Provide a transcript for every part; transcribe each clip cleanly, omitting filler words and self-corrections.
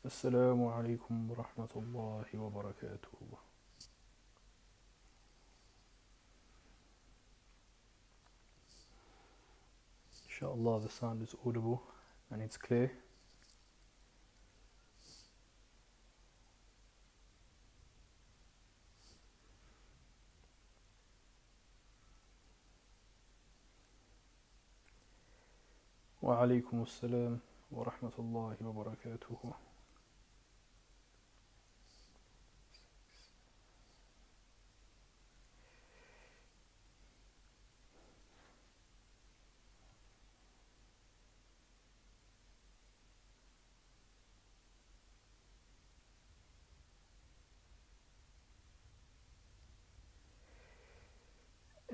السلام عليكم ورحمة الله وبركاته. Inshallah, the sound is audible and it's clear. وعليكم السلام ورحمة الله وبركاته.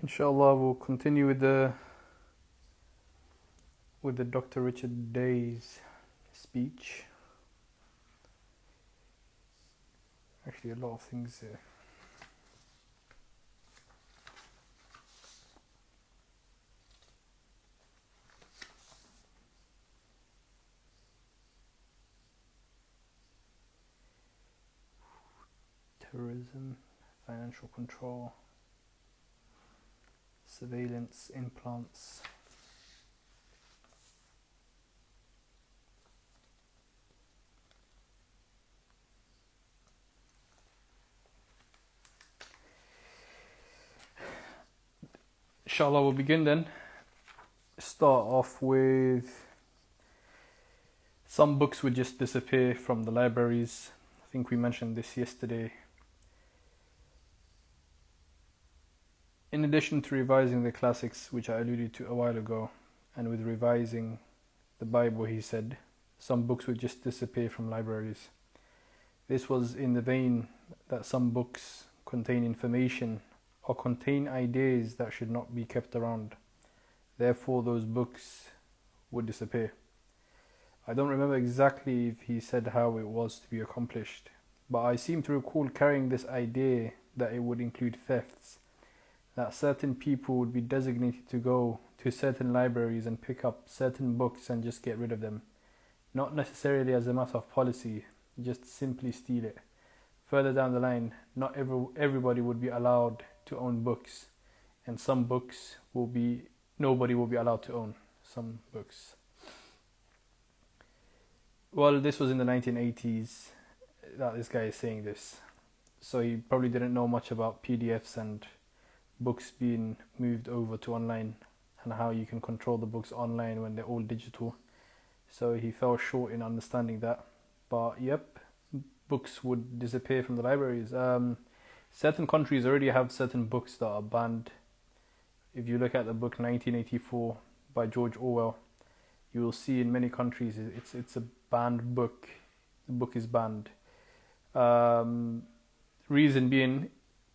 Inshallah, we'll continue with the Dr. Richard Day's speech. Actually, a lot of things here. Terrorism, financial control, surveillance, implants. Inshallah, we'll begin then. Start off with some books would just disappear from the libraries. I think we mentioned this yesterday. In addition to revising the classics, which I alluded to a while ago, and with revising the Bible, he said, some books would just disappear from libraries. This was in the vein that some books contain information or contain ideas that should not be kept around. Therefore, those books would disappear. I don't remember exactly if he said how it was to be accomplished, but I seem to recall carrying this idea that it would include thefts, that certain people would be designated to go to certain libraries and pick up certain books and just get rid of them. Not necessarily as a matter of policy, just simply steal it. Further down the line, not everybody would be allowed to own books, and some books nobody will be allowed to own some books. Well, this was in the 1980s that this guy is saying this, so he probably didn't know much about PDFs and books being moved over to online and how you can control the books online when they're all digital. So he fell short in understanding that. But yep, books would disappear from the libraries. Certain countries already have certain books that are banned. If you look at the book 1984 by George Orwell, you will see in many countries it's a banned book. The book is banned. Reason being,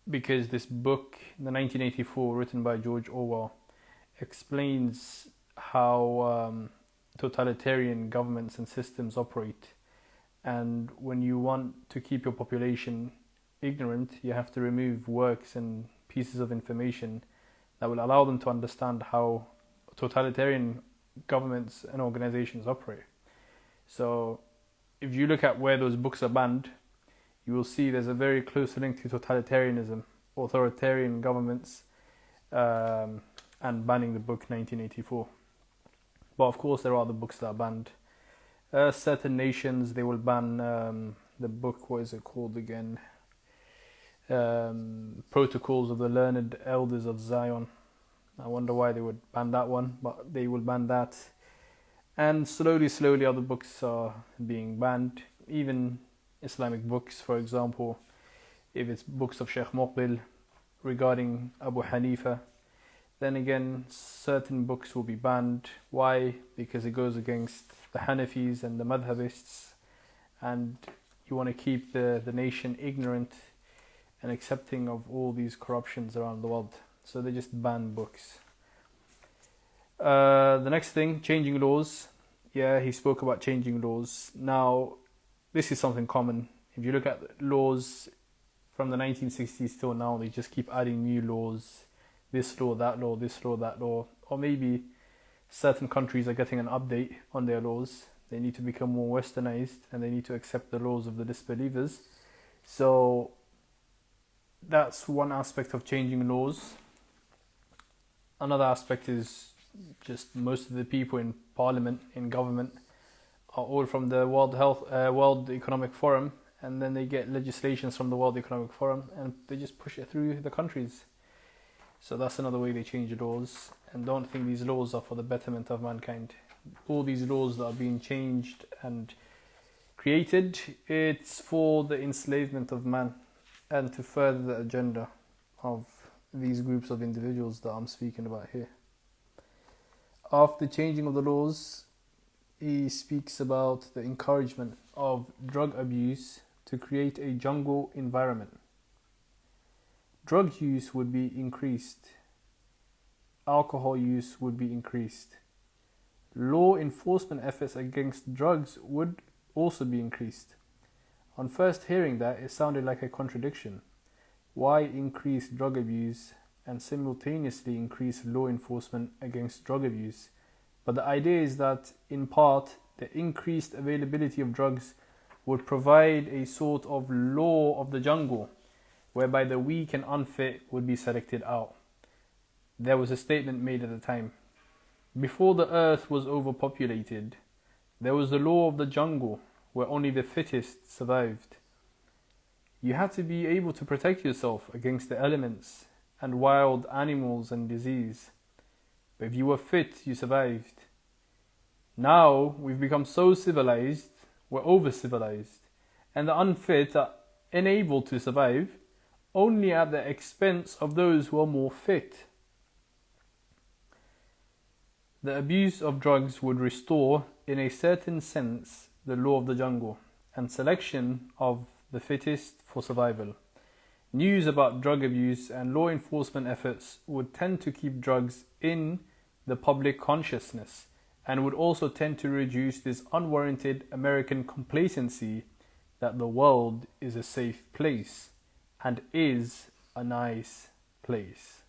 because this book, the 1984, written by George Orwell, explains how totalitarian governments and systems operate. And when you want to keep your population ignorant, you have to remove works and pieces of information that will allow them to understand how totalitarian governments and organizations operate. So if you look at where those books are banned, you will see there's a very close link to totalitarianism, authoritarian governments, and banning the book 1984. But of course there are other books that are banned. Certain nations, they will ban the book, what is it called again? Protocols of the Learned Elders of Zion. I wonder why they would ban that one, but they will ban that. And slowly other books are being banned. Even Islamic books, for example, if it's books of Sheikh Muqbil regarding Abu Hanifa, then again certain books will be banned. Why? Because it goes against the Hanafis and the Madhabists, and you want to keep the nation ignorant and accepting of all these corruptions around the world. So they just ban books. The next thing, changing laws. Yeah, he spoke about changing laws. Now, this is something common. If you look at laws from the 1960s till now, they just keep adding new laws. This law, that law, this law, that law. Or maybe certain countries are getting an update on their laws. They need to become more westernized, and they need to accept the laws of the disbelievers. So that's one aspect of changing laws. Another aspect is just most of the people in parliament, in government, are all from the World Economic Forum, and then they get legislations from the World Economic Forum, and they just push it through the countries. So that's another way they change laws. And don't think these laws are for the betterment of mankind. All these laws that are being changed and created, it's for the enslavement of man and to further the agenda of these groups of individuals that I'm speaking about here. After changing of the laws, he speaks about the encouragement of drug abuse to create a jungle environment. Drug use would be increased. Alcohol use would be increased. Law enforcement efforts against drugs would also be increased. On first hearing that, it sounded like a contradiction. Why increase drug abuse and simultaneously increase law enforcement against drug abuse? But the idea is that, in part, the increased availability of drugs would provide a sort of law of the jungle, whereby the weak and unfit would be selected out. There was a statement made at the time. Before the earth was overpopulated, there was the law of the jungle, where only the fittest survived. You had to be able to protect yourself against the elements and wild animals and disease. But if you were fit, you survived. Now we've become so civilized, we're over-civilized, and the unfit are unable to survive only at the expense of those who are more fit. The abuse of drugs would restore, in a certain sense, the law of the jungle and selection of the fittest for survival. News about drug abuse and law enforcement efforts would tend to keep drugs in the public consciousness and would also tend to reduce this unwarranted American complacency that the world is a safe place and is a nice place.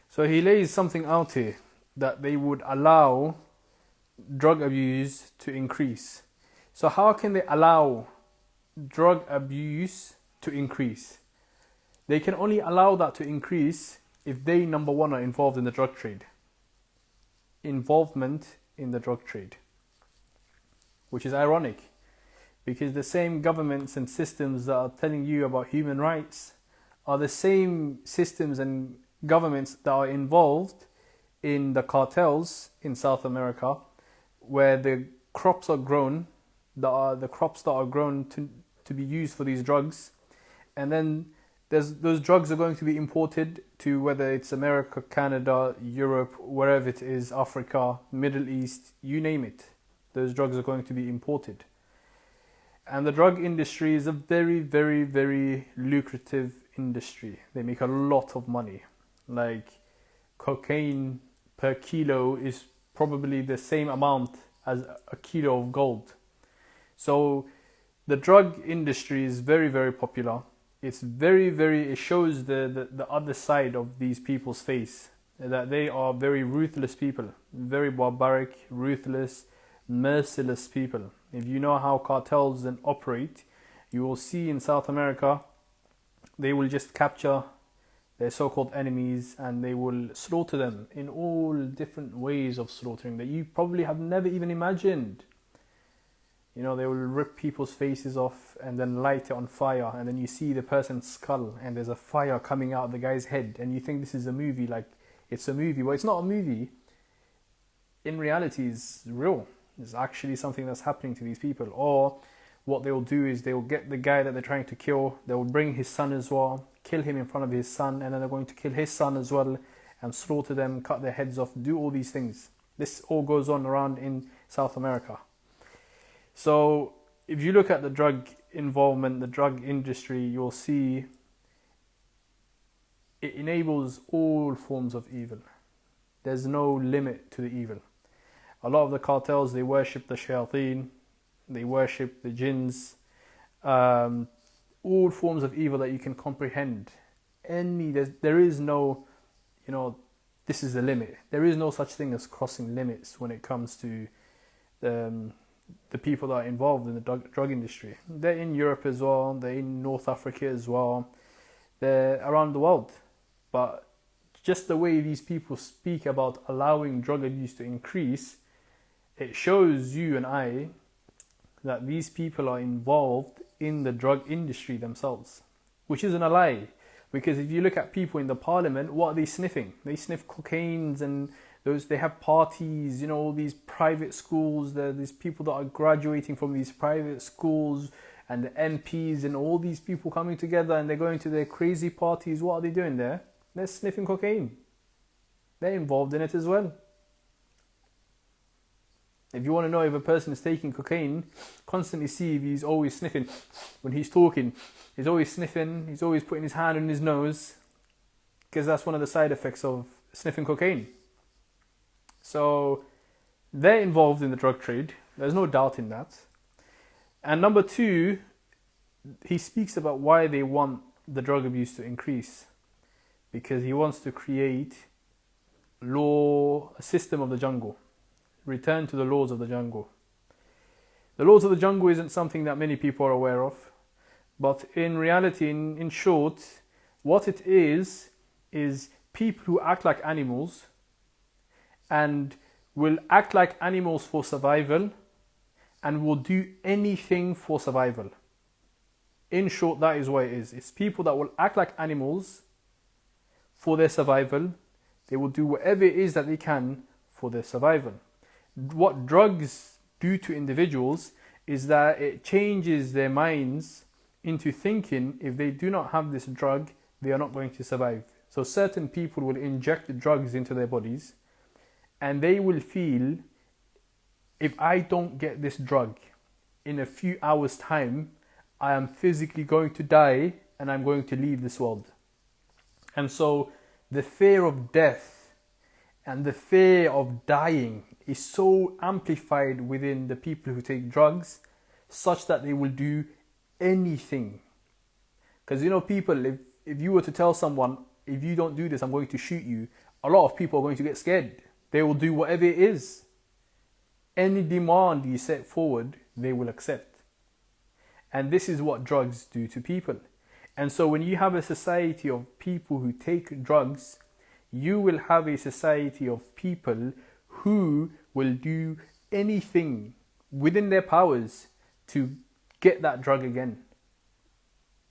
So he lays something out here, that they would allow drug abuse to increase. So how can they allow drug abuse to increase? They can only allow that to increase if they, number one, are involved in the drug trade. Involvement in the drug trade. Which is ironic, because the same governments and systems that are telling you about human rights are the same systems and governments that are involved in the cartels in South America, where the crops are grown, the crops that are grown to be used for these drugs, and then those drugs are going to be imported to, whether it's America, Canada, Europe, wherever it is, Africa, Middle East, you name it. Those drugs are going to be imported. And the drug industry is a very, very, very lucrative industry. They make a lot of money. Like cocaine per kilo is probably the same amount as a kilo of gold. So the drug industry is very, very popular. It's it shows the other side of these people's face, that they are very ruthless people, very barbaric, ruthless, merciless people. If you know how cartels then operate, you will see in South America, they will just capture their so-called enemies and they will slaughter them in all different ways of slaughtering that you probably have never even imagined. You know, they will rip people's faces off and then light it on fire, and then you see the person's skull and there's a fire coming out of the guy's head, and you think this is a movie, like it's a movie. Well, it's not a movie. In reality, it's real. It's actually something that's happening to these people. Or what they'll do is they'll get the guy that they're trying to kill, they'll bring his son as well, kill him in front of his son, and then they're going to kill his son as well and slaughter them, cut their heads off, do all these things. This all goes on around in South America. So if you look at the drug involvement, the drug industry, you'll see it enables all forms of evil. There's no limit to the evil. A lot of the cartels, they worship the shayateen, they worship the jinns, all forms of evil that you can comprehend. There is no, this is the limit. There is no such thing as crossing limits when it comes to the people that are involved in the drug industry. They're in Europe as well, they're in North Africa as well, they're around the world. But just the way these people speak about allowing drug abuse to increase, it shows you and I that these people are involved in the drug industry themselves, which isn't a lie. Because if you look at people in the parliament, what are they sniffing? They sniff cocaines, and they have parties, all these private schools. There are these people that are graduating from these private schools, and the MPs and all these people coming together, and they're going to their crazy parties. What are they doing there? They're sniffing cocaine. They're involved in it as well. If you want to know if a person is taking cocaine, constantly see if he's always sniffing. When he's talking, he's always sniffing, he's always putting his hand on his nose, because that's one of the side effects of sniffing cocaine. So they're involved in the drug trade. There's no doubt in that. And number two, he speaks about why they want the drug abuse to increase. Because he wants to create a system of the jungle. Return to the laws of the jungle. The laws of the jungle isn't something that many people are aware of. But in reality, in short, what it is people who act like animals and will act like animals for survival and will do anything for survival. In short, that is what it is. It's people that will act like animals for their survival. They will do whatever it is that they can for their survival. What drugs do to individuals is that it changes their minds into thinking if they do not have this drug, they are not going to survive. So certain people will inject drugs into their bodies, and they will feel, if I don't get this drug in a few hours' time, I am physically going to die and I'm going to leave this world. And so the fear of death and the fear of dying is so amplified within the people who take drugs, such that they will do anything. Because people, if you were to tell someone, if you don't do this, I'm going to shoot you, a lot of people are going to get scared. They will do whatever it is. Any demand you set forward, they will accept. And this is what drugs do to people. And so when you have a society of people who take drugs, you will have a society of people who will do anything within their powers to get that drug again.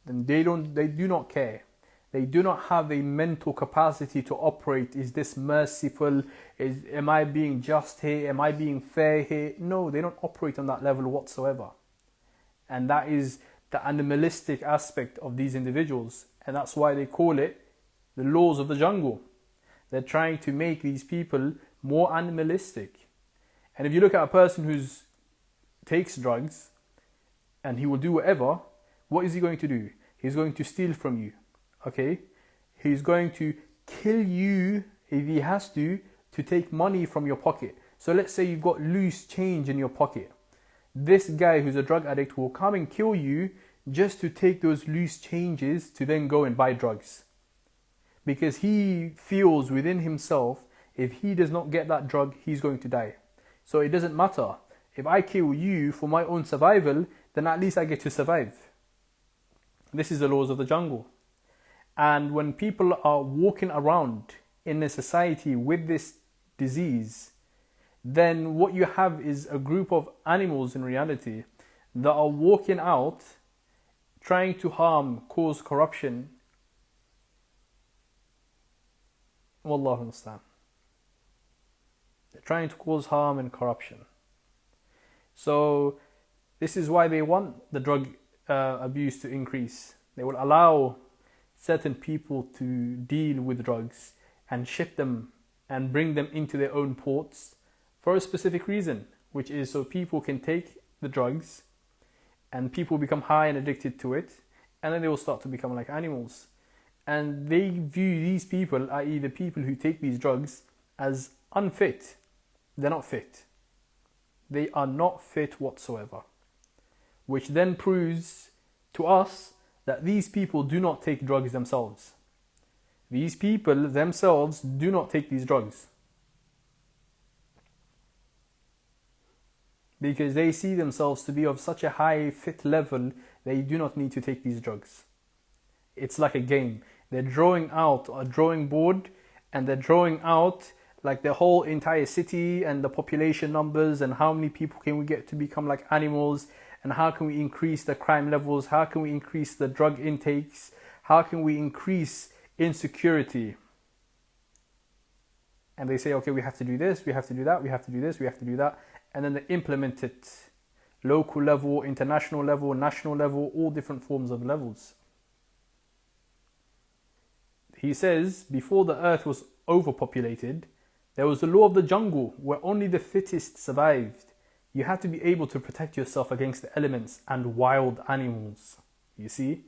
And they do not care. They do not have a mental capacity to operate. Is this merciful? Am I being just here? Am I being fair here? No, they don't operate on that level whatsoever. And that is the animalistic aspect of these individuals. And that's why they call it the laws of the jungle. They're trying to make these people more animalistic. And if you look at a person who takes drugs and he will do whatever, what is he going to do? He's going to steal from you. Okay? He's going to kill you if he has to take money from your pocket. So let's say you've got loose change in your pocket. This guy who's a drug addict will come and kill you just to take those loose changes to then go and buy drugs. Because he feels within himself, if he does not get that drug, he's going to die. So it doesn't matter. If I kill you for my own survival, then at least I get to survive. This is the laws of the jungle. And when people are walking around in a society with this disease, then what you have is a group of animals in reality that are walking out, trying to harm, cause corruption. Wallahu musta'an. They're trying to cause harm and corruption. So this is why they want the drug abuse to increase. They will allow certain people to deal with drugs and ship them and bring them into their own ports for a specific reason, which is so people can take the drugs and people become high and addicted to it, and then they will start to become like animals. And they view these people, i.e. the people who take these drugs, as unfit. They're not fit. They are not fit whatsoever. Which then proves to us that these people do not take drugs themselves. These people themselves do not take these drugs. because they see themselves to be of such a high fit level, they do not need to take these drugs. It's like a game. They're drawing out a drawing board, and they're drawing out like the whole entire city and the population numbers and how many people can we get to become like animals, and how can we increase the crime levels, how can we increase the drug intakes, how can we increase insecurity. And they say, okay, we have to do this, we have to do that, we have to do this, we have to do that. And then they implement it. Local level, international level, national level, all different forms of levels. He says, before the earth was overpopulated, there was the law of the jungle where only the fittest survived. You had to be able to protect yourself against the elements and wild animals. You see?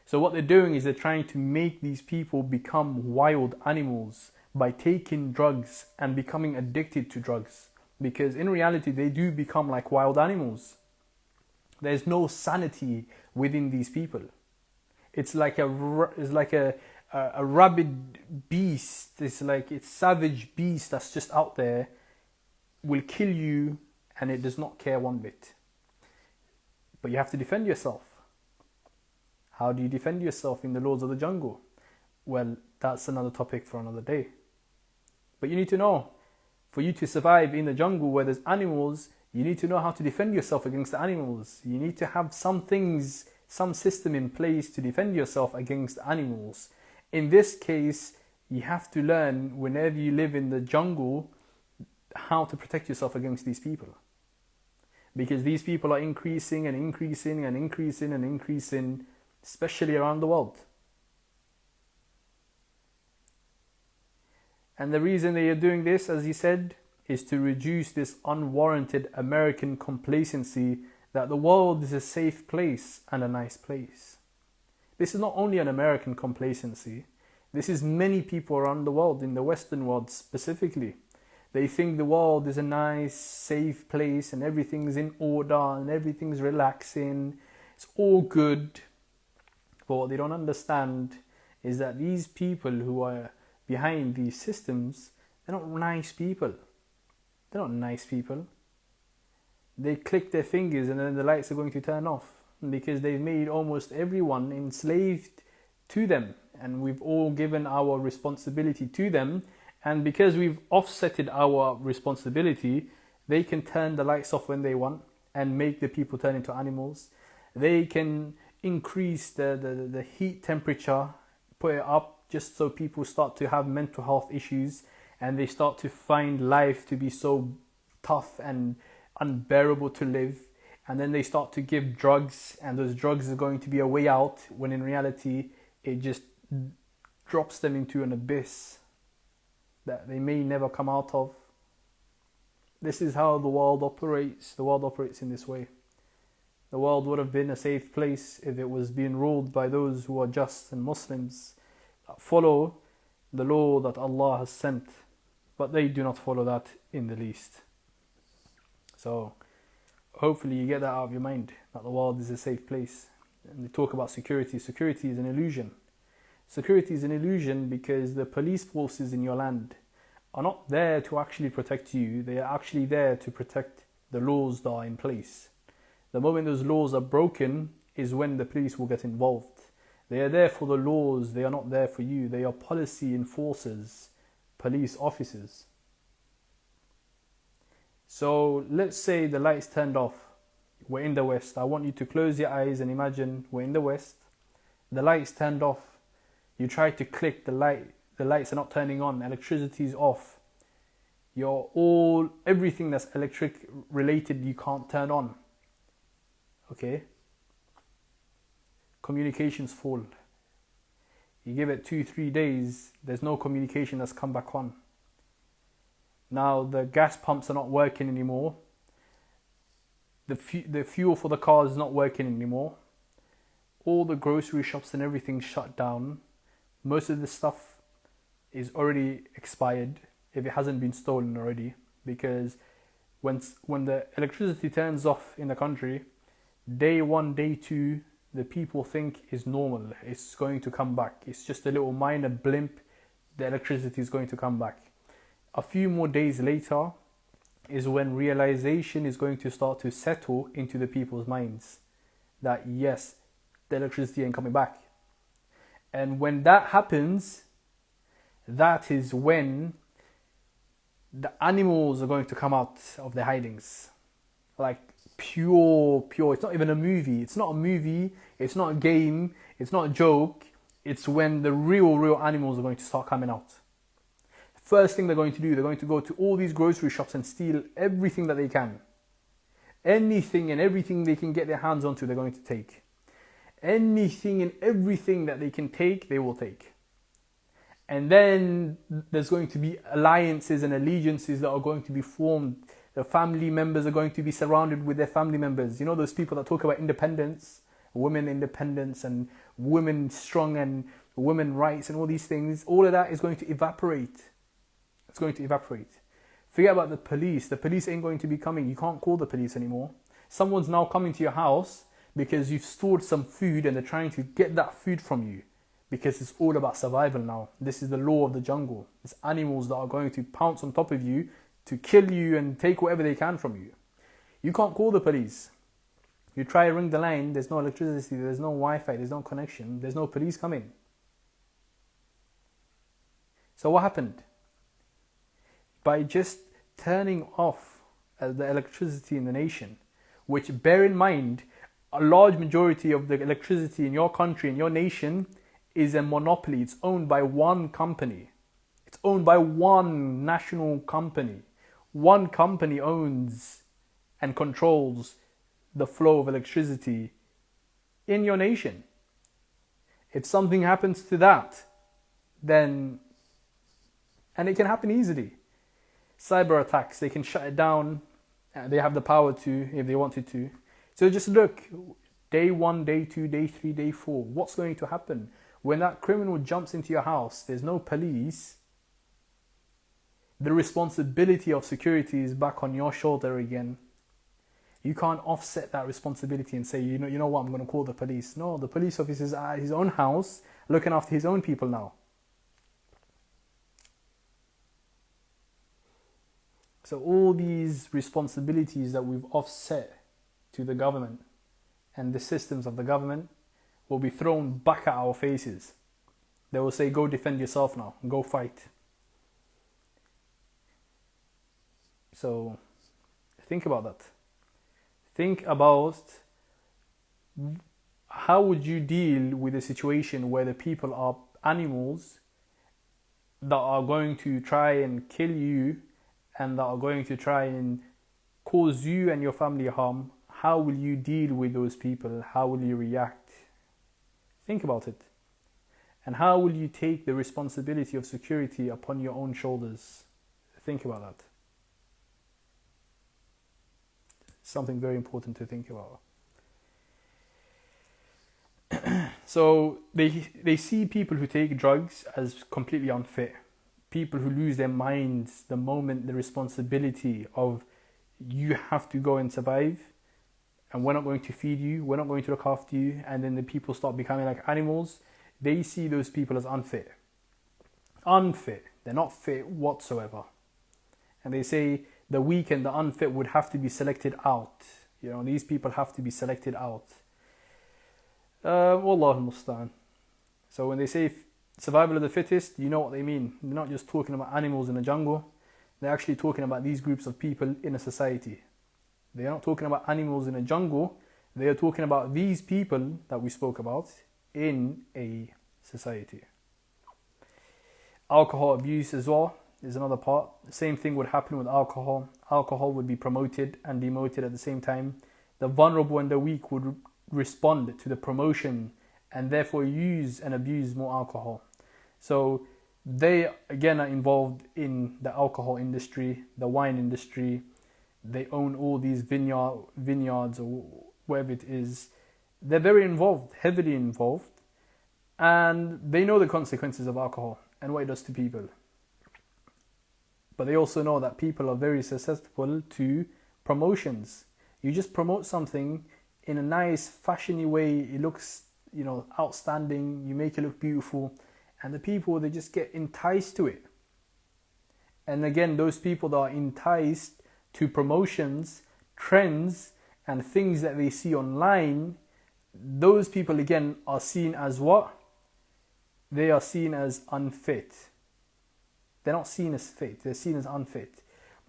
So what they're doing is they're trying to make these people become wild animals by taking drugs and becoming addicted to drugs, because in reality they do become like wild animals. There's no sanity within these people. It's like a rabid beast. It's savage beast that's just out there, will kill you, and it does not care one bit. But you have to defend yourself. How do you defend yourself in the laws of the jungle? Well, that's another topic for another day. But you need to know, for you to survive in the jungle where there's animals, you need to know how to defend yourself against the animals. You need to have some things, some system in place to defend yourself against animals. In this case, you have to learn, whenever you live in the jungle, how to protect yourself against these people. Because these people are increasing and increasing and increasing and increasing, especially around the world. And the reason they are doing this, as he said, is to reduce this unwarranted American complacency that the world is a safe place and a nice place. This is not only an American complacency. This is many people around the world, in the Western world specifically. They think the world is a nice, safe place and everything's in order and everything's relaxing. It's all good. But what they don't understand is that these people who are behind these systems, they're not nice people. They're not nice people. They click their fingers and then the lights are going to turn off, because they've made almost everyone enslaved to them, and we've all given our responsibility to them. And because we've offsetted our responsibility, they can turn the lights off when they want and make the people turn into animals. They can increase the heat temperature, put it up, just so people start to have mental health issues, and they start to find life to be so tough and unbearable to live. And then they start to give drugs, and those drugs are going to be a way out, when in reality it just drops them into an abyss that they may never come out of. This is how the world operates. The world operates in this way. The world would have been a safe place if it was being ruled by those who are just and Muslims, that follow the law that Allah has sent. But they do not follow that in the least. So hopefully you get that out of your mind, that the world is a safe place. And they talk about security. Security is an illusion. Security is an illusion because the police forces in your land are not there to actually protect you. They are actually there to protect the laws that are in place. The moment those laws are broken is when the police will get involved. They are there for the laws. They are not there for you. They are policy enforcers, police officers. So let's say the lights turned off. We're in the West. I want you to close your eyes and imagine we're in the West. The lights turned off. You try to click the light. The lights are not turning on. Electricity is off. Everything that's electric related you can't turn on. Okay? Communications fall. You give it 2-3 days, there's no communication that's come back on. Now the gas pumps are not working anymore. The fuel for the cars is not working anymore. All the grocery shops and everything shut down. Most of the stuff is already expired if it hasn't been stolen already, because when the electricity turns off in the country, day 1, day 2, the people think is normal. It's going to come back. It's just a little minor blimp. The electricity is going to come back. A few more days later, is when realization is going to start to settle into the people's minds that yes, the electricity ain't coming back. And when that happens, that is when the animals are going to come out of their hidings. Like pure. It's not even a movie. It's not a movie. It's not a game. It's not a joke. It's when the real animals are going to start coming out. First thing they're going to do, they're going to go to all these grocery shops and steal everything that they can. Anything and everything they can get their hands onto, they're going to take. Anything and everything that they can take, they will take. And then there's going to be alliances and allegiances that are going to be formed. The family members are going to be surrounded with their family members. You know those people that talk about independence, women independence and women strong and women rights and all these things. All of that is going to evaporate. It's going to evaporate. Forget about the police. The police ain't going to be coming. You can't call the police anymore. Someone's now coming to your house because you've stored some food and they're trying to get that food from you. Because it's all about survival now. This is the law of the jungle. It's animals that are going to pounce on top of you to kill you and take whatever they can from you. You can't call the police. You try to ring the line, there's no electricity, there's no Wi-Fi, there's no connection, there's no police coming. So what happened? By just turning off the electricity in the nation, which, bear in mind, a large majority of the electricity in your country, in your nation, is a monopoly. It's owned by one company. It's owned by one national company. One company owns and controls the flow of electricity in your nation. If something happens to that, then, and it can happen easily. Cyber attacks, they can shut it down. They have the power to, if they wanted to. So just look, day 1, day 2, day 3, day 4. What's going to happen? When that criminal jumps into your house, there's no police. The responsibility of security is back on your shoulder again. You can't offset that responsibility and say, you know what, I'm going to call the police. No, the police officer is at his own house, looking after his own people now. So all these responsibilities that we've offset to the government and the systems of the government will be thrown back at our faces. They will say, go defend yourself now, go fight. So think about that. Think about how would you deal with a situation where the people are animals that are going to try and kill you and that are going to try and cause you and your family harm. How will you deal with those people? How will you react? Think about it. And how will you take the responsibility of security upon your own shoulders? Think about that. Something very important to think about. So they see people who take drugs as completely unfit. People who lose their minds the moment the responsibility of you have to go and survive and we're not going to feed you, we're not going to look after you, and then the people start becoming like animals. They see those people as unfit. Unfit. They're not fit whatsoever. And they say the weak and the unfit would have to be selected out. You know, these people have to be selected out. Wallahu musta'an. So when they say survival of the fittest, you know what they mean. They're not just talking about animals in the jungle. They're actually talking about these groups of people in a society. They're not talking about animals in a jungle. They are talking about these people that we spoke about in a society. Alcohol abuse as well is another part. The same thing would happen with alcohol. Alcohol would be promoted and demoted at the same time. The vulnerable and the weak would respond to the promotion and therefore use and abuse more alcohol. So they again are involved in the alcohol industry, the wine industry. They own all these vineyards or wherever it is. They're very involved, heavily involved, and they know the consequences of alcohol and what it does to people. But they also know that people are very susceptible to promotions. You just promote something in a nice, fashiony way. It looks, outstanding. You make it look beautiful. And the people, they just get enticed to it. And again, those people that are enticed to promotions, trends, and things that they see online, those people again are seen as what? They are seen as unfit. They're not seen as fit, they're seen as unfit.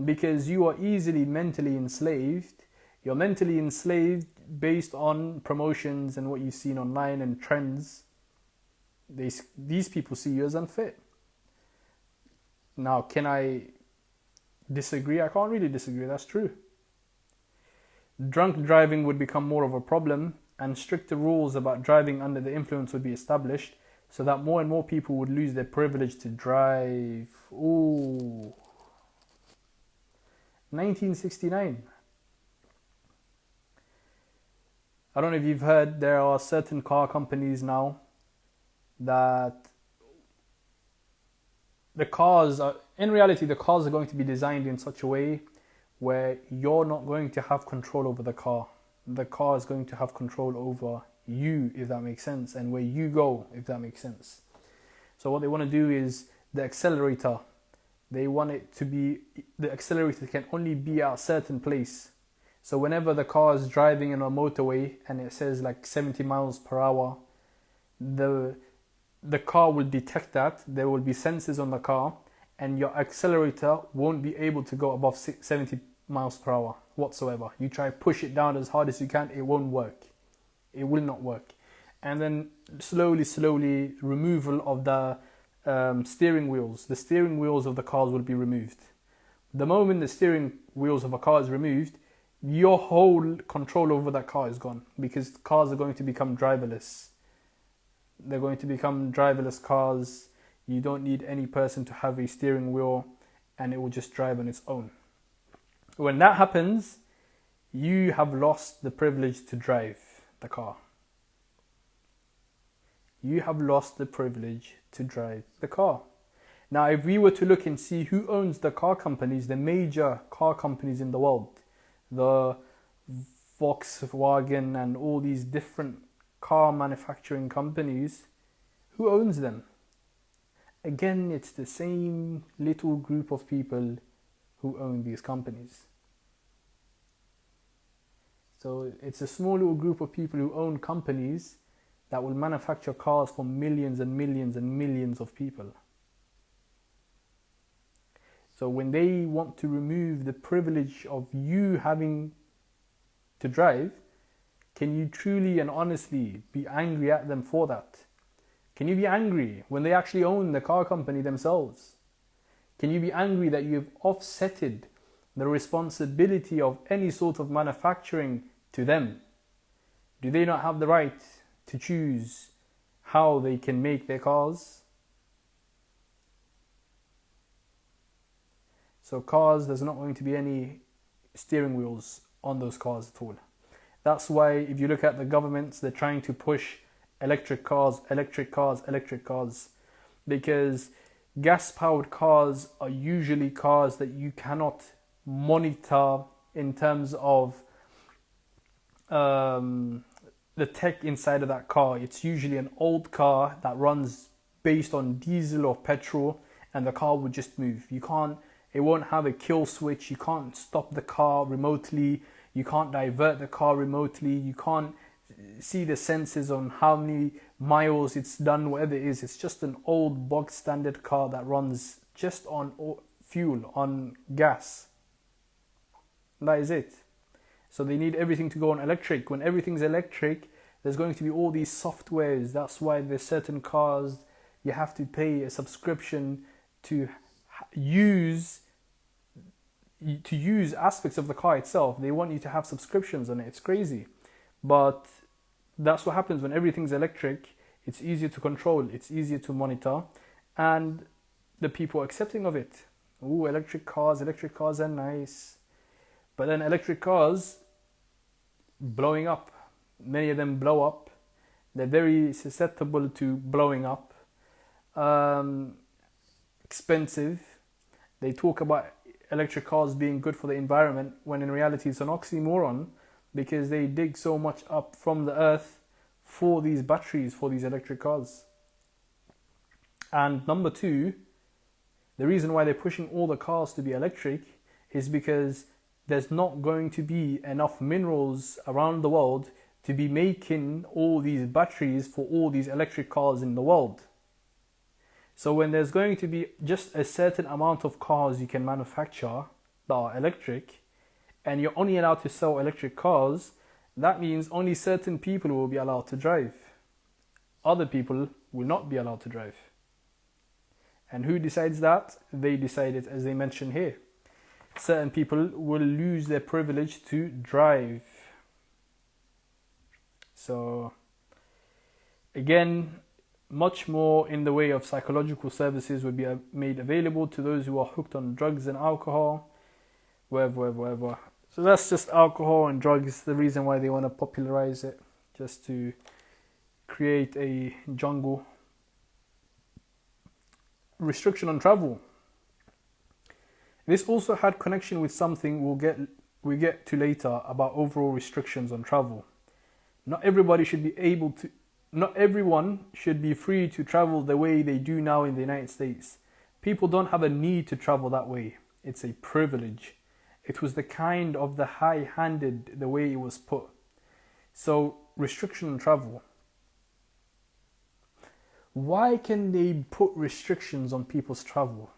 Because you are easily mentally enslaved. You're mentally enslaved based on promotions and what you've seen online and trends. These people see you as unfit. Now, can I disagree? I can't really disagree, that's true. Drunk driving would become more of a problem, and stricter rules about driving under the influence would be established, so that more and more people would lose their privilege to drive. Ooh. 1969. I don't know if you've heard, there are certain car companies now that the cars are, in reality, the cars are going to be designed in such a way where you're not going to have control over the car. The car is going to have control over you, if that makes sense, and where you go, if that makes sense. So what they want to do is the accelerator. They want it to be, the accelerator can only be at a certain place. So whenever the car is driving in a motorway and it says like 70 miles per hour, the car will detect that. There will be sensors on the car, and your accelerator won't be able to go above 70 miles per hour whatsoever. You try push it down as hard as you can, it won't work. It will not work. And then slowly removal of the steering wheels. The steering wheels of the cars will be removed. The moment the steering wheels of a car is removed, your whole control over that car is gone, because cars are going to become driverless. They're going to become driverless cars. You don't need any person to have a steering wheel, and it will just drive on its own. When that happens, you have lost the privilege to drive the car. You have lost the privilege to drive the car. Now, if we were to look and see who owns the car companies, the major car companies in the world, the Volkswagen and all these different car manufacturing companies, who owns them? Again, it's the same little group of people who own these companies. So it's a small little group of people who own companies that will manufacture cars for millions and millions and millions of people. So when they want to remove the privilege of you having to drive, can you truly and honestly be angry at them for that? Can you be angry when they actually own the car company themselves? Can you be angry that you've offsetted the responsibility of any sort of manufacturing to them? Do they not have the right to choose how they can make their cars? So cars, there's not going to be any steering wheels on those cars at all. That's why if you look at the governments, they're trying to push electric cars, because gas-powered cars are usually cars that you cannot monitor in terms of the tech inside of that car. It's usually an old car that runs based on diesel or petrol, and the car would just move. It won't have a kill switch. You can't stop the car remotely. You can't divert the car remotely. You can't see the sensors on how many miles it's done, whatever it is. It's just an old bog standard car that runs just on fuel, on gas. That is it. So they need everything to go on electric. When everything's electric, there's going to be all these softwares. That's why there's certain cars you have to pay a subscription to use aspects of the car itself. They want you to have subscriptions on it. It's crazy. But that's what happens when everything's electric. It's easier to control. It's easier to monitor. And the people are accepting of it. Ooh, electric cars are nice. But then electric cars blowing up. Many of them blow up. They're very susceptible to blowing up. Expensive. They talk about electric cars being good for the environment, when in reality it's an oxymoron, because they dig so much up from the earth for these batteries, for these electric cars. And number two, the reason why they're pushing all the cars to be electric is because there's not going to be enough minerals around the world to be making all these batteries for all these electric cars in the world. So when there's going to be just a certain amount of cars you can manufacture that are electric, and you're only allowed to sell electric cars, that means only certain people will be allowed to drive. Other people will not be allowed to drive. And who decides that? They decide it, as they mention here. Certain people will lose their privilege to drive. So, again, much more in the way of psychological services would be made available to those who are hooked on drugs and alcohol, wherever. So that's just alcohol and drugs, the reason why they want to popularize it, just to create a jungle. Restriction on travel. This also had connection with something we get to later about overall restrictions on travel. Not everyone should be free to travel the way they do now in the United States. People don't have a need to travel that way. It's a privilege. It was the kind of the high-handed, the way it was put. So, restriction on travel. Why can they put restrictions on people's travel?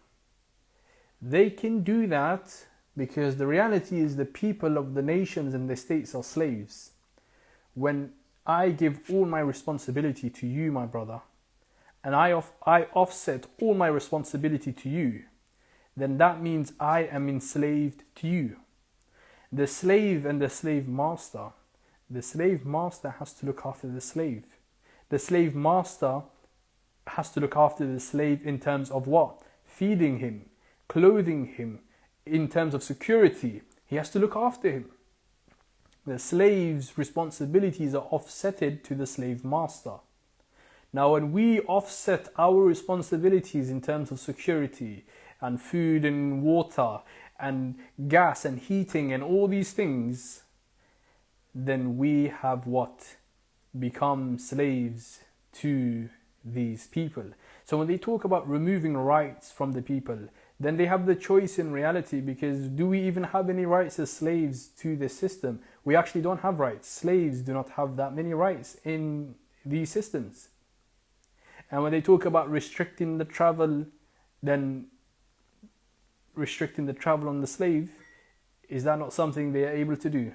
They can do that because the reality is the people of the nations and the states are slaves. When I give all my responsibility to you, my brother, and I offset all my responsibility to you, then that means I am enslaved to you. The slave and the slave master has to look after the slave. The slave master has to look after the slave in terms of what? Feeding him, clothing him, in terms of security. He has to look after him. The slave's responsibilities are offsetted to the slave master. Now, when we offset our responsibilities in terms of security and food and water and gas and heating and all these things, then we have what? Become slaves to these people. So when they talk about removing rights from the people, then they have the choice in reality, because do we even have any rights as slaves to this system? We actually don't have rights. Slaves do not have that many rights in these systems. And when they talk about restricting the travel, then restricting the travel on the slave, is that not something they are able to do?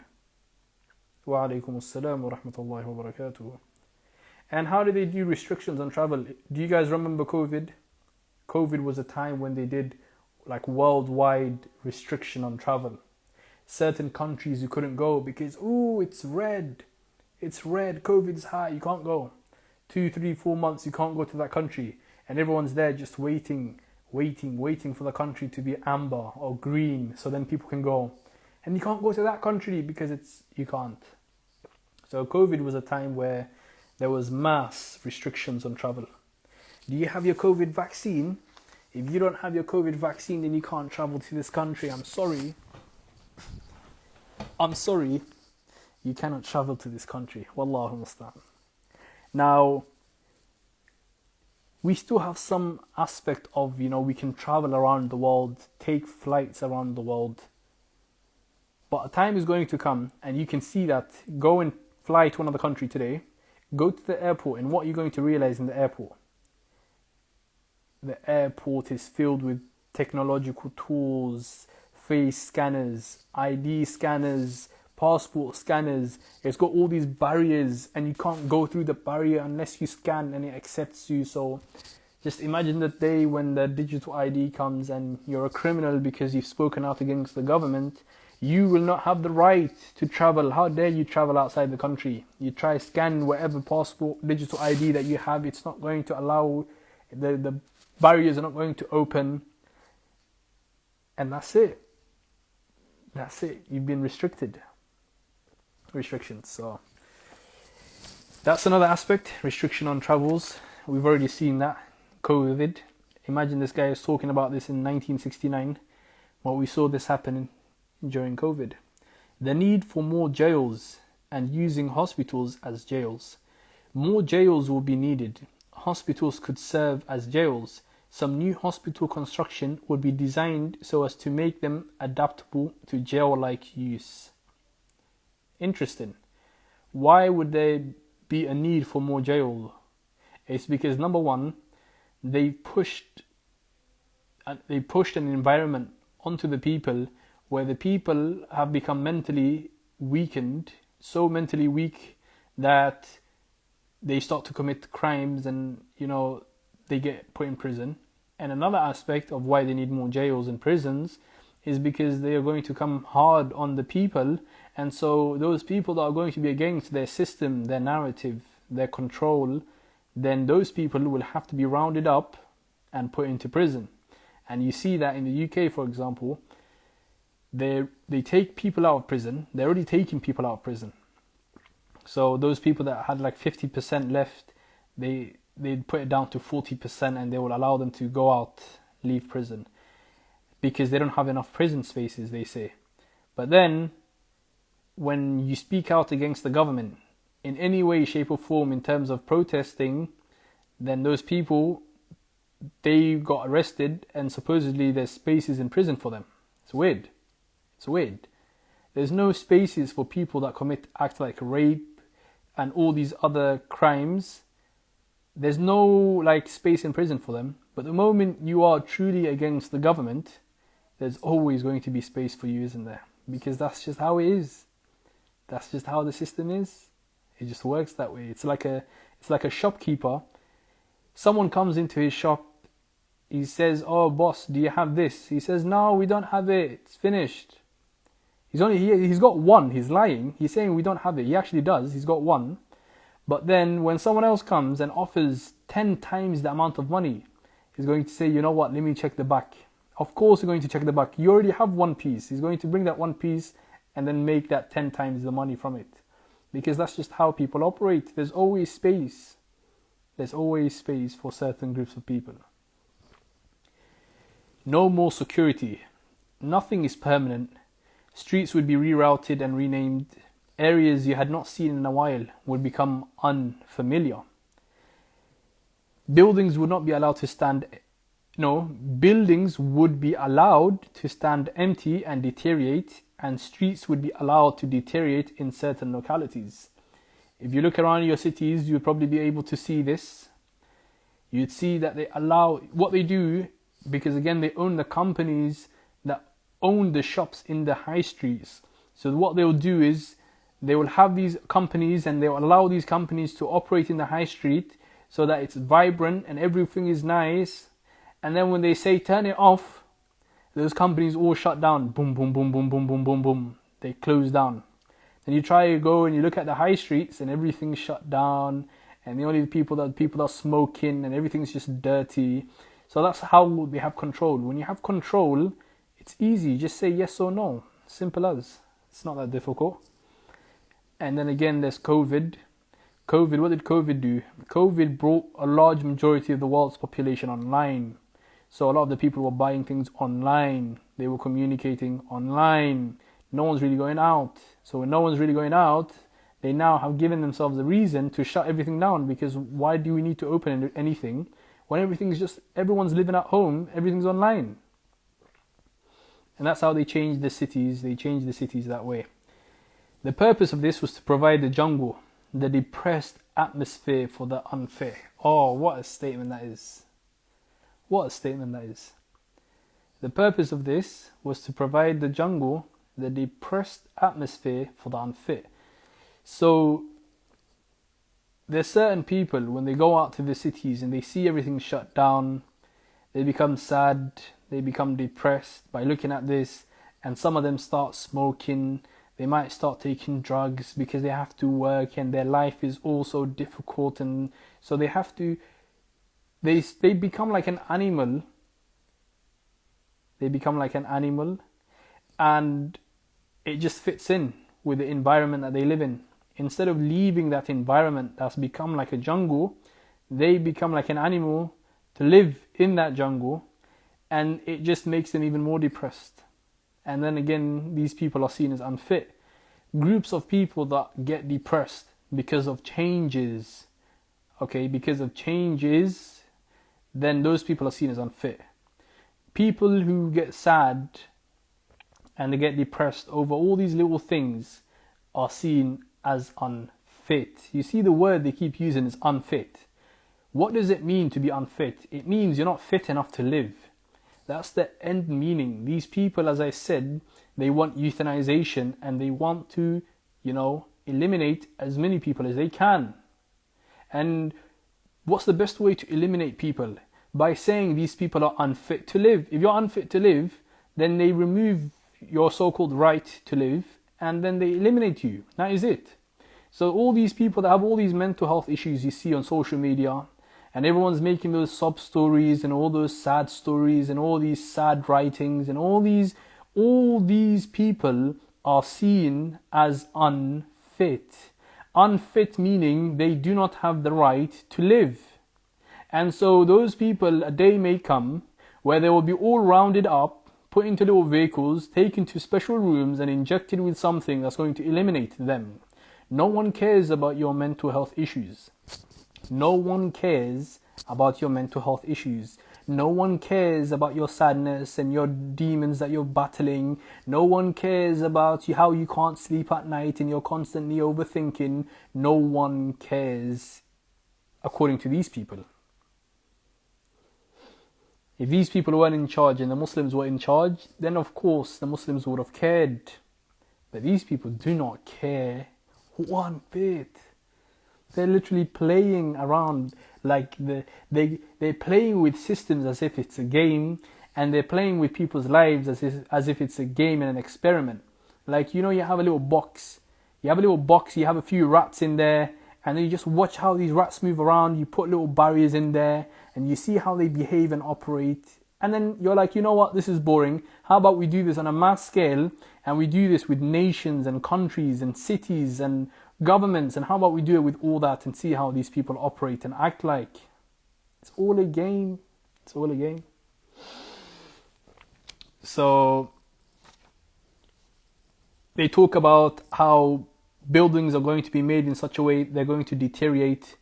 Wa alaykum assalam wa rahmatullahi wa barakatuh. And how do they do restrictions on travel? Do you guys remember COVID? COVID was a time when they did like worldwide restriction on travel. Certain countries you couldn't go because, it's red, COVID's high, you can't go. 2, 3, 4 months you can't go to that country, and everyone's there just waiting for the country to be amber or green, so then people can go. And you can't go to that country because you can't. So COVID was a time where there was mass restrictions on travel. Do you have your COVID vaccine? If you don't have your COVID vaccine, then you can't travel to this country. I'm sorry. You cannot travel to this country. Wallahu musta'an. Now, we still have some aspect of, we can travel around the world, take flights around the world. But a time is going to come, and you can see that. Go and fly to another country today. Go to the airport, and what are you going to realize in the airport? The airport is filled with technological tools, face scanners, ID scanners, passport scanners. It's got all these barriers, and you can't go through the barrier unless you scan and it accepts you. So just imagine the day when the digital ID comes and you're a criminal because you've spoken out against the government. You will not have the right to travel. How dare you travel outside the country? You try scan whatever passport, digital ID that you have, it's not going to allow, the barriers are not going to open. And that's it. You've been restricted. Restrictions. So that's another aspect. Restriction on travels. We've already seen that. COVID. Imagine this guy is talking about this in 1969. Well, we saw this happen during COVID. The need for more jails and using hospitals as jails. More jails will be needed. Hospitals could serve as jails some new hospital construction would be designed so as to make them adaptable to jail-like use. Interesting. Why would there be a need for more jail? It's because, number one, they pushed an environment onto the people where the people have become mentally weakened, so mentally weak that they start to commit crimes and, they get put in prison. And another aspect of why they need more jails and prisons is because they are going to come hard on the people. And so those people that are going to be against their system, their narrative, their control, then those people will have to be rounded up and put into prison. And you see that in the UK, for example, they take people out of prison. They're already taking people out of prison. So those people that had like 50% left, they'd put it down to 40% and they will allow them to go out, leave prison. Because they don't have enough prison spaces, they say. But then, when you speak out against the government, in any way, shape or form, in terms of protesting, then those people, they got arrested and supposedly there's spaces in prison for them. It's weird. It's weird. There's no spaces for people that commit acts like rape and all these other crimes. There's no space in prison for them. But the moment you are truly against the government, there's always going to be space for you, isn't there? Because that's just how it is. That's just how the system is. It just works that way. It's like a shopkeeper. Someone comes into his shop. He says, "Oh, boss, do you have this?" He says, "No, we don't have it. It's finished." He's got one. He's lying. He's saying we don't have it. He actually does. He's got one. But then when someone else comes and offers 10 times the amount of money, he's going to say, "You know what? Let me check the back." Of course you're going to check the back. You already have one piece. He's going to bring that one piece and then make that 10 times the money from it. Because that's just how people operate. There's always space. There's always space for certain groups of people. No more security. Nothing is permanent. Streets would be rerouted and renamed. Areas you had not seen in a while would become unfamiliar. Buildings would not be allowed to stand buildings would be allowed to stand empty and deteriorate, and streets would be allowed to deteriorate in certain localities. If you look around your cities, you'll probably be able to see this. You'd see that they allow what they do, because again, they own the companies that own the shops in the high streets. So what they'll do is they will have these companies and they will allow these companies to operate in the high street so that it's vibrant and everything is nice. And then when they say turn it off, those companies all shut down. Boom, boom, boom, boom, boom, boom, boom, boom. They close down. Then you try to go and you look at the high streets and everything's shut down. And the only people are smoking and everything's just dirty. So that's how they have control. When you have control, it's easy. Just say yes or no. Simple as. It's not that difficult. And then again, there's COVID. What did COVID do? COVID brought a large majority of the world's population online. So a lot of the people were buying things online. They were communicating online. No one's really going out. So when no one's really going out, they now have given themselves a reason to shut everything down, because why do we need to open anything when everyone's living at home, everything's online? And that's how they changed the cities. They changed the cities that way. The purpose of this was to provide the jungle, the depressed atmosphere for the unfair. Oh, what a statement that is. What a statement that is. The purpose of this was to provide the jungle, the depressed atmosphere for the unfit. So there's certain people, when they go out to the cities and they see everything shut down, they become sad, they become depressed by looking at this, and some of them start smoking. They might start taking drugs because they have to work and their life is also difficult, and so they have to, they become like an animal. They become like an animal, and it just fits in with the environment that they live in. Instead of leaving that environment that's become like a jungle, they become like an animal to live in that jungle, and it just makes them even more depressed. And then again, these people are seen as unfit. Groups of people that get depressed because of changes, because of changes, then those people are seen as unfit. People who get sad and they get depressed over all these little things are seen as unfit. You see, the word they keep using is unfit. What does it mean to be unfit? It means you're not fit enough to live. That's the end meaning. These people, as I said, they want euthanization and they want to, eliminate as many people as they can. And what's the best way to eliminate people? By saying these people are unfit to live. If you're unfit to live, then they remove your so-called right to live and then they eliminate you. That is it. So all these people that have all these mental health issues you see on social media, and everyone's making those sob stories and all those sad stories and all these sad writings, and all these people are seen as unfit. Unfit meaning they do not have the right to live. And so those people, a day may come where they will be all rounded up, put into little vehicles, taken to special rooms and injected with something that's going to eliminate them. No one cares about your mental health issues. No one cares about your mental health issues. No one cares about your sadness and your demons that you're battling. No one cares about how you can't sleep at night and you're constantly overthinking. No one cares, according to these people. If these people weren't in charge and the Muslims were in charge, then of course the Muslims would have cared. But these people do not care one bit. They're literally playing around like they're playing with systems as if it's a game, and they're playing with people's lives as if it's a game and an experiment. Like, you have a little box. You have a few rats in there, and then you just watch how these rats move around. You put little barriers in there, and you see how they behave and operate. And then you're like, you know what, this is boring. How about we do this on a mass scale, and we do this with nations and countries and cities and governments, and how about we do it with all that and see how these people operate and act like. It's all a game. It's all a game. So they talk about how buildings are going to be made in such a way they're going to deteriorate.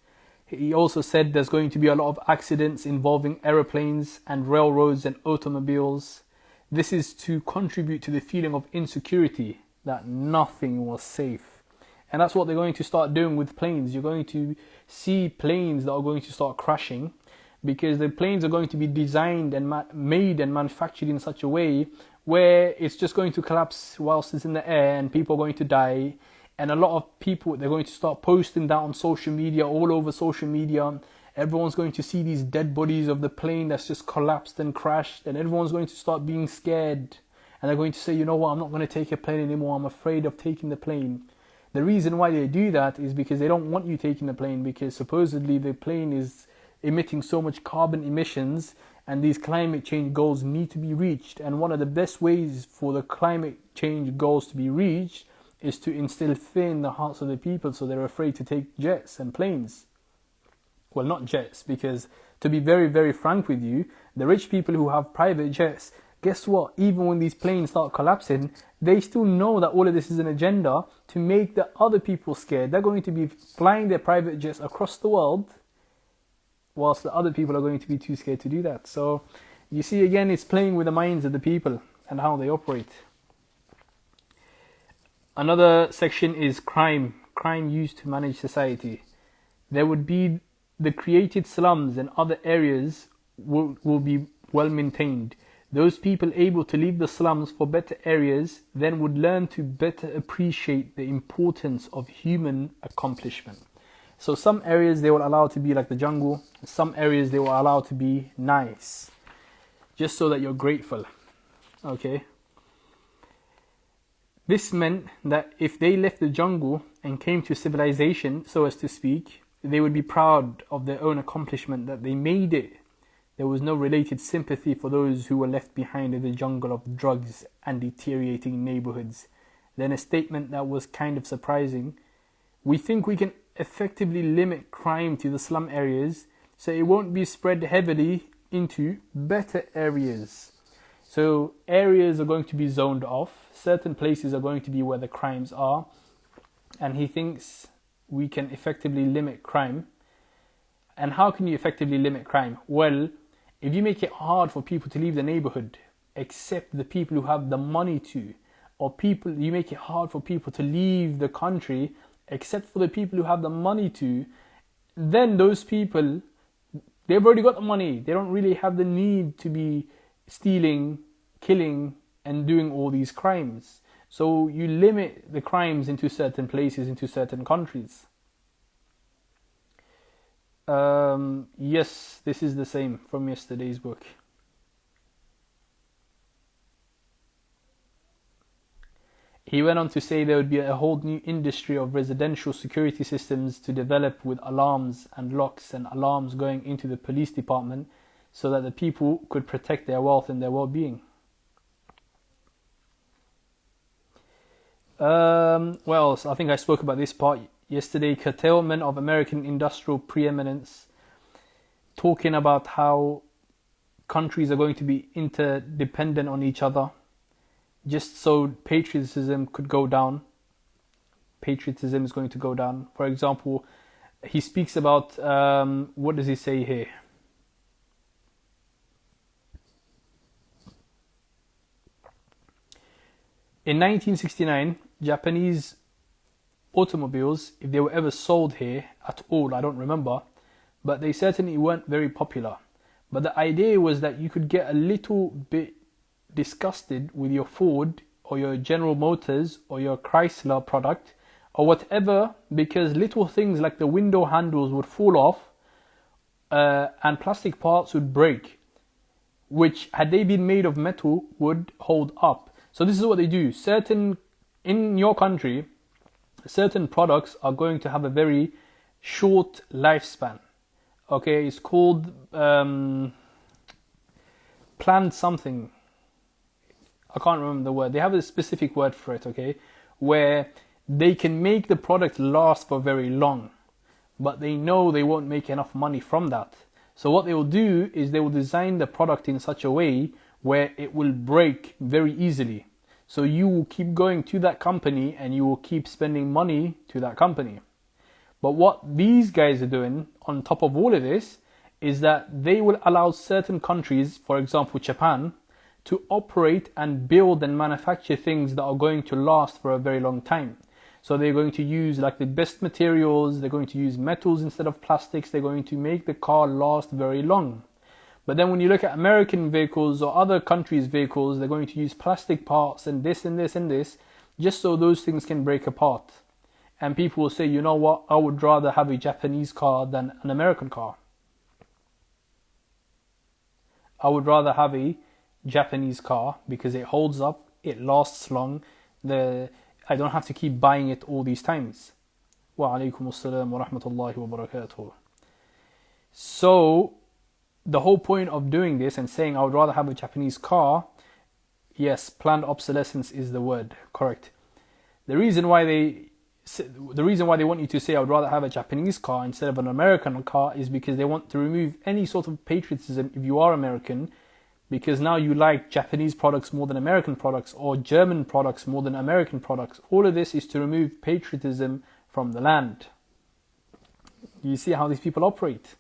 He also said there's going to be a lot of accidents involving aeroplanes and railroads and automobiles. This is to contribute to the feeling of insecurity that nothing was safe. And that's what they're going to start doing with planes. You're going to see planes that are going to start crashing because the planes are going to be designed and made and manufactured in such a way where it's just going to collapse whilst it's in the air and people are going to die. And a lot of people, they're going to start posting that on social media, all over social media. Everyone's going to see these dead bodies of the plane that's just collapsed and crashed, and everyone's going to start being scared. And they're going to say, you know what, I'm not going to take a plane anymore. I'm afraid of taking the plane. The reason why they do that is because they don't want you taking the plane, because supposedly the plane is emitting so much carbon emissions and these climate change goals need to be reached. And one of the best ways for the climate change goals to be reached is to instill fear in the hearts of the people so they're afraid to take jets and planes. Well, not jets, because to be very, very frank with you, the rich people who have private jets, guess what? Even when these planes start collapsing, they still know that all of this is an agenda to make the other people scared. They're going to be flying their private jets across the world, whilst the other people are going to be too scared to do that. So you see, again, it's playing with the minds of the people and how they operate. Another section is crime used to manage society. There would be the created slums and other areas will be well maintained. Those people able to leave the slums for better areas then would learn to better appreciate the importance of human accomplishment. So some areas they will allow to be like the jungle, some areas they will allow to be nice, just so that you're grateful. Okay. This meant that if they left the jungle and came to civilization, so as to speak, they would be proud of their own accomplishment, that they made it. There was no related sympathy for those who were left behind in the jungle of drugs and deteriorating neighborhoods. Then a statement that was kind of surprising. We think we can effectively limit crime to the slum areas, so it won't be spread heavily into better areas. So areas are going to be zoned off. Certain places are going to be where the crimes are. And he thinks we can effectively limit crime. And how can you effectively limit crime? Well, If you make it hard for people to leave the neighborhood, except the people who have the money to, or you make it hard for people to leave the country, except for the people who have the money to, then those people, they've already got the money. They don't really have the need to be stealing, killing, and doing all these crimes. So you limit the crimes into certain places, into certain countries. Yes, this is the same from yesterday's book. He went on to say there would be a whole new industry of residential security systems to develop, with alarms and locks and alarms going into the police department so that the people could protect their wealth and their well-being. Well, I think I spoke about this part yesterday. Curtailment of American industrial preeminence, talking about how countries are going to be interdependent on each other, just so patriotism could go down. Patriotism is going to go down. For example, he speaks about, what does he say here? In 1969, Japanese automobiles, if they were ever sold here at all, I don't remember, but they certainly weren't very popular. But the idea was that you could get a little bit disgusted with your Ford or your General Motors or your Chrysler product or whatever, because little things like the window handles would fall off and plastic parts would break, which, had they been made of metal, would hold up. So this is what they do. In your country, certain products are going to have a very short lifespan. Okay, it's called planned something. I can't remember the word. They have a specific word for it, okay? Where they can make the product last for very long, but they know they won't make enough money from that. So what they will do is they will design the product in such a way where it will break very easily. So you will keep going to that company and you will keep spending money to that company. But what these guys are doing on top of all of this is that they will allow certain countries, for example Japan, to operate and build and manufacture things that are going to last for a very long time. So they're going to use like the best materials, they're going to use metals instead of plastics, they're going to make the car last very long. But then when you look at American vehicles or other countries' vehicles, they're going to use plastic parts and this and this and this, just so those things can break apart. And people will say, you know what, I would rather have a Japanese car than an American car. I would rather have a Japanese car because it holds up, it lasts long, I don't have to keep buying it all these times. Wa alaykum assalam wa rahmatullahi wa barakatuh. So the whole point of doing this and saying I would rather have a Japanese car, yes, planned obsolescence is the word, correct. The reason why they want you to say I would rather have a Japanese car instead of an American car is because they want to remove any sort of patriotism if you are American, because now you like Japanese products more than American products or German products more than American products. All of this is to remove patriotism from the land. You see how these people operate.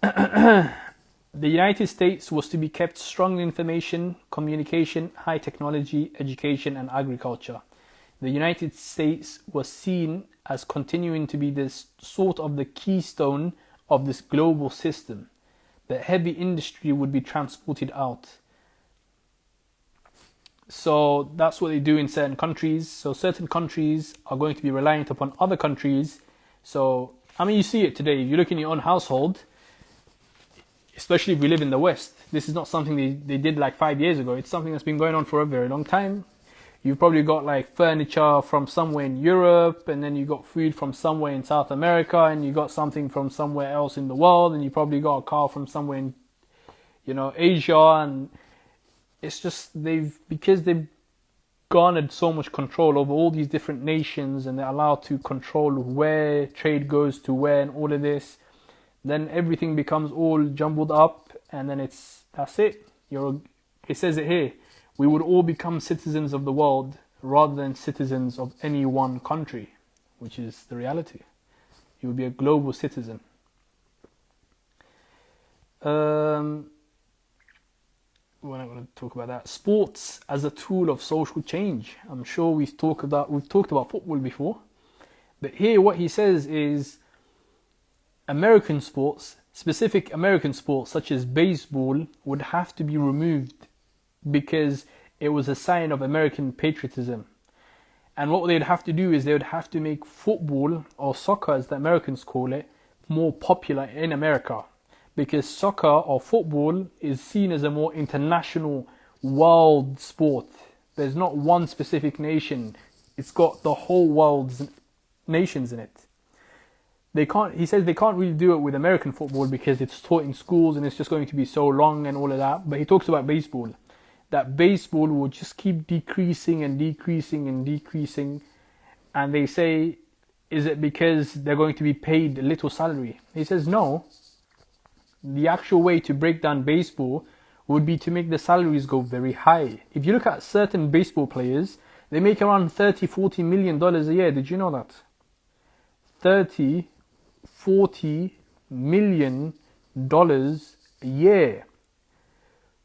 The United States was to be kept strong in information, communication, high technology, education and agriculture. The United States was seen as continuing to be this sort of the keystone of this global system. The heavy industry would be transported out. So that's what they do in certain countries. So certain countries are going to be reliant upon other countries. So, I mean, you see it today. If you look in your own household, especially if we live in the West, this is not something they did like 5 years ago. It's something that's been going on for a very long time. You've probably got like furniture from somewhere in Europe, and then you got food from somewhere in South America, and you got something from somewhere else in the world, and you probably got a car from somewhere in, Asia. And it's just because they've garnered so much control over all these different nations, and they're allowed to control where trade goes to where and all of this, then everything becomes all jumbled up, and then that's it. It says it here. We would all become citizens of the world rather than citizens of any one country, which is the reality. You would be a global citizen. Um, we're not going to talk about that. Sports as a tool of social change. I'm sure we've talked about football before, but here what he says is American sports, specific American sports such as baseball, would have to be removed because it was a sign of American patriotism. And what they'd have to do is they would have to make football, or soccer as the Americans call it, more popular in America. Because soccer or football is seen as a more international world sport. There's not one specific nation. It's got the whole world's nations in it. He says they can't really do it with American football because it's taught in schools and it's just going to be so long and all of that. But he talks about baseball. That baseball will just keep decreasing and decreasing and decreasing. And they say, is it because they're going to be paid a little salary? He says, no. The actual way to break down baseball would be to make the salaries go very high. If you look at certain baseball players, they make around $30-40 million a year. Did you know that? $30-40 million a year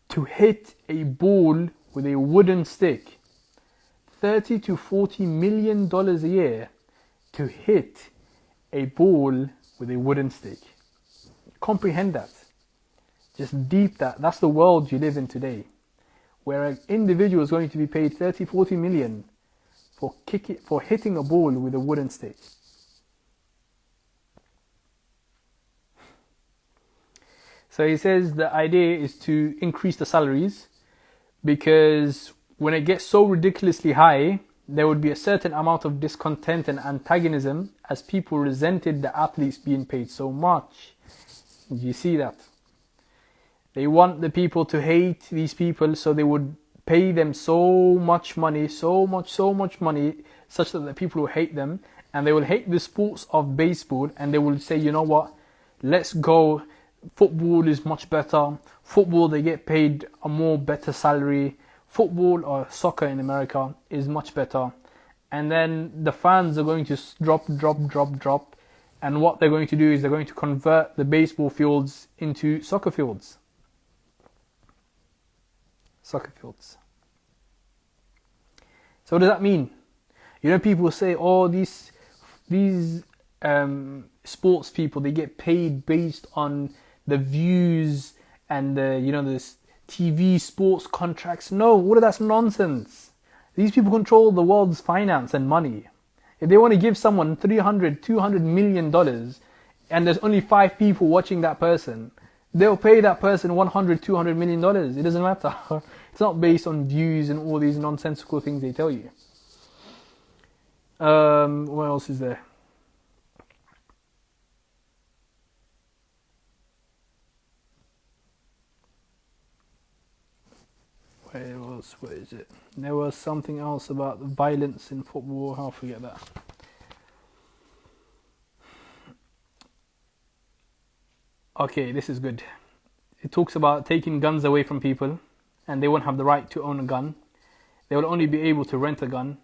to hit a ball with a wooden stick. $30-40 million a year to hit a ball with a wooden stick. Comprehend that. Just deep that. That's the world you live in today, where an individual is going to be paid 30-40 million for hitting a ball with a wooden stick. So he says the idea is to increase the salaries because when it gets so ridiculously high, there would be a certain amount of discontent and antagonism as people resented the athletes being paid so much. Did you see that? They want the people to hate these people, so they would pay them so much money, so much money, such that the people will hate them, and they will hate the sports of baseball, and they will say, you know what, let's go, football is much better, football they get paid a more better salary, football or soccer in America is much better, and then the fans are going to drop, and what they're going to do is they're going to convert the baseball fields into soccer fields. So what does that mean? You know, people say, oh, these sports people, they get paid based on the views and this TV sports contracts. No, that's nonsense. These people control the world's finance and money. If they want to give someone $300-200 million and there's only 5 people watching that person, they'll pay that person $100-200 million. It doesn't matter. It's not based on views and all these nonsensical things they tell you. What else is there? What is it? There was something else about the violence in football. I'll forget that. Okay, this is good. It talks about taking guns away from people, and they won't have the right to own a gun. They will only be able to rent a gun.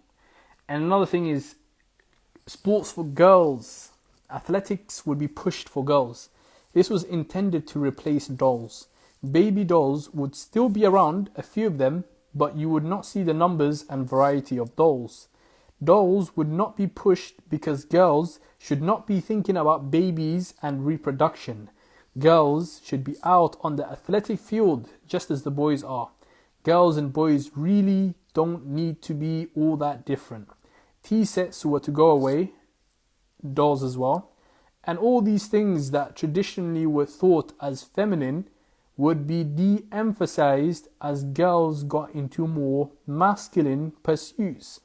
And another thing is sports for girls. Athletics would be pushed for girls. This was intended to replace dolls. Baby dolls would still be around, a few of them, but you would not see the numbers and variety of dolls. Dolls would not be pushed because girls should not be thinking about babies and reproduction. Girls should be out on the athletic field just as the boys are. Girls and boys really don't need to be all that different. Tea sets were to go away, dolls as well, and all these things that traditionally were thought as feminine would be de-emphasized as girls got into more masculine pursuits.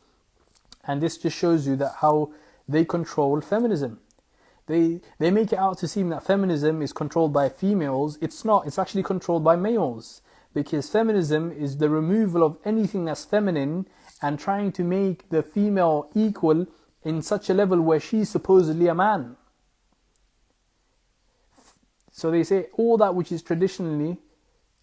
And this just shows you that how they control feminism. They make it out to seem that feminism is controlled by females. It's not. It's actually controlled by males. Because feminism is the removal of anything that's feminine and trying to make the female equal in such a level where she's supposedly a man. So they say all that which is traditionally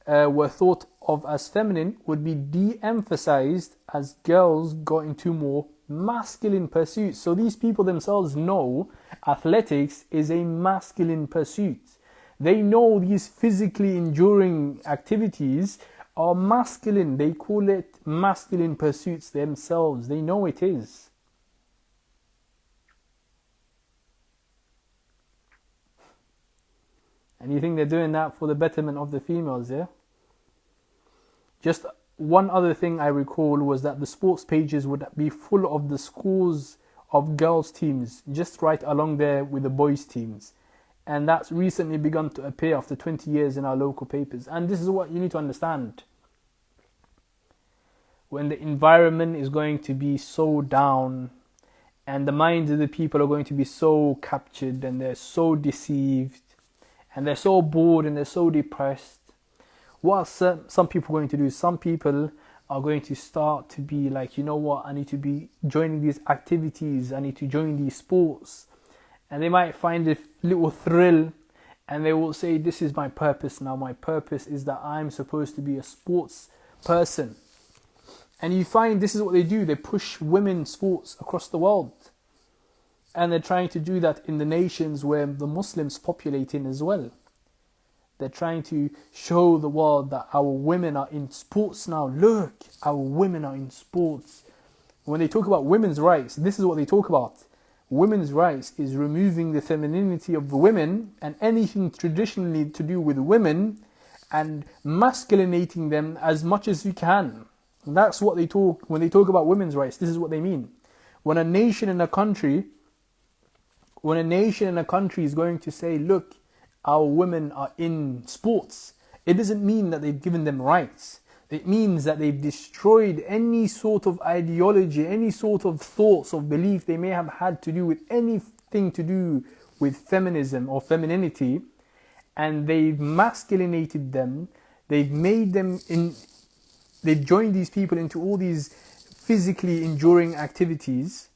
were thought of as feminine would be de-emphasized as girls got into more masculine pursuits. So these people themselves know athletics is a masculine pursuit. They know these physically enduring activities are masculine. They call it masculine pursuits themselves. They know it is. And you think they're doing that for the betterment of the females, yeah? Just one other thing I recall was that the sports pages would be full of the scores of girls' teams, just right along there with the boys' teams. And that's recently begun to appear after 20 years in our local papers. And this is what you need to understand. When the environment is going to be so down, and the minds of the people are going to be so captured, and they're so deceived, and they're so bored, and they're so depressed, what are some people going to do? Some people are going to start to be like, you know what, I need to be joining these activities, I need to join these sports. And they might find a little thrill, and they will say, this is my purpose now. My purpose is that I'm supposed to be a sports person. And you find this is what they do. They push women's sports across the world. And they're trying to do that in the nations where the Muslims populate in as well. They're trying to show the world that our women are in sports now. Look, our women are in sports. When they talk about women's rights, this is what they talk about. Women's rights is removing the femininity of the women and anything traditionally to do with women and masculinating them as much as you can. And that's what they talk when they talk about women's rights. This is what they mean. When a nation and a country is going to say, look, our women are in sports, it doesn't mean that they've given them rights. It means that they've destroyed any sort of ideology, any sort of thoughts of belief they may have had to do with anything to do with feminism or femininity, and they've masculinated them. They've made them they've joined these people into all these physically enduring activities,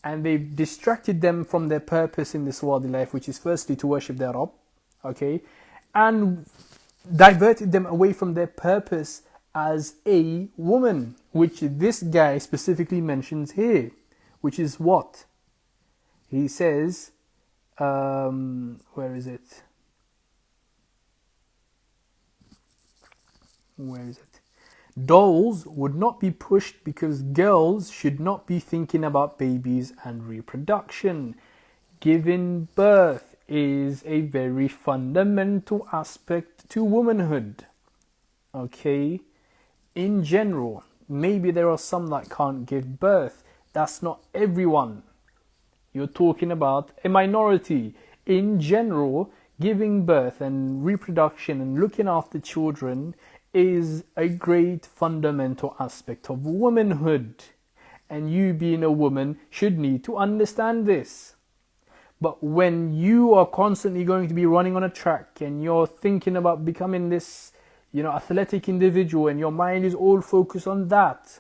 and they've distracted them from their purpose in this worldly life, which is firstly to worship their Rabb, okay, and diverted them away from their purpose as a woman, which this guy specifically mentions here, which is what? He says, where is it? Dolls would not be pushed because girls should not be thinking about babies and reproduction. Giving birth is a very fundamental aspect to womanhood. Okay? In general, maybe there are some that can't give birth. That's not everyone. You're talking about a minority. In general, giving birth and reproduction and looking after children is a great fundamental aspect of womanhood. And you being a woman should need to understand this. But when you are constantly going to be running on a track and you're thinking about becoming this, athletic individual, and your mind is all focused on that,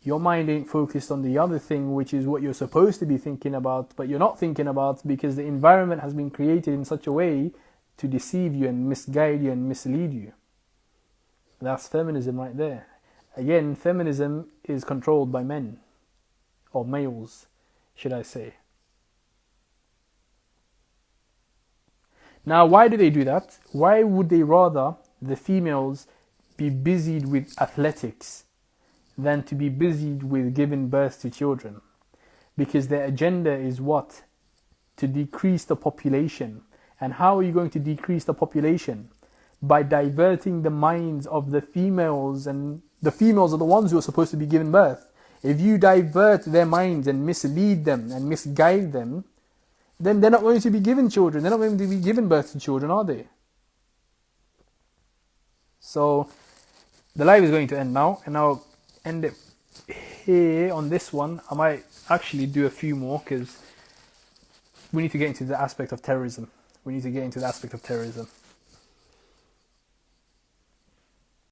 your mind ain't focused on the other thing, which is what you're supposed to be thinking about, but you're not thinking about because the environment has been created in such a way to deceive you and misguide you and mislead you. That's feminism right there. Again, feminism is controlled by men, or males, should I say. Now, why do they do that? Why would they rather the females be busied with athletics than to be busied with giving birth to children? Because their agenda is what? To decrease the population. And how are you going to decrease the population? By diverting the minds of the females, and the females are the ones who are supposed to be giving birth. If you divert their minds and mislead them and misguide them, then they're not going to be given children. They're not going to be giving birth to children, are they? So, the live is going to end now, and I'll end it here on this one. I might actually do a few more, because we need to get into the aspect of terrorism.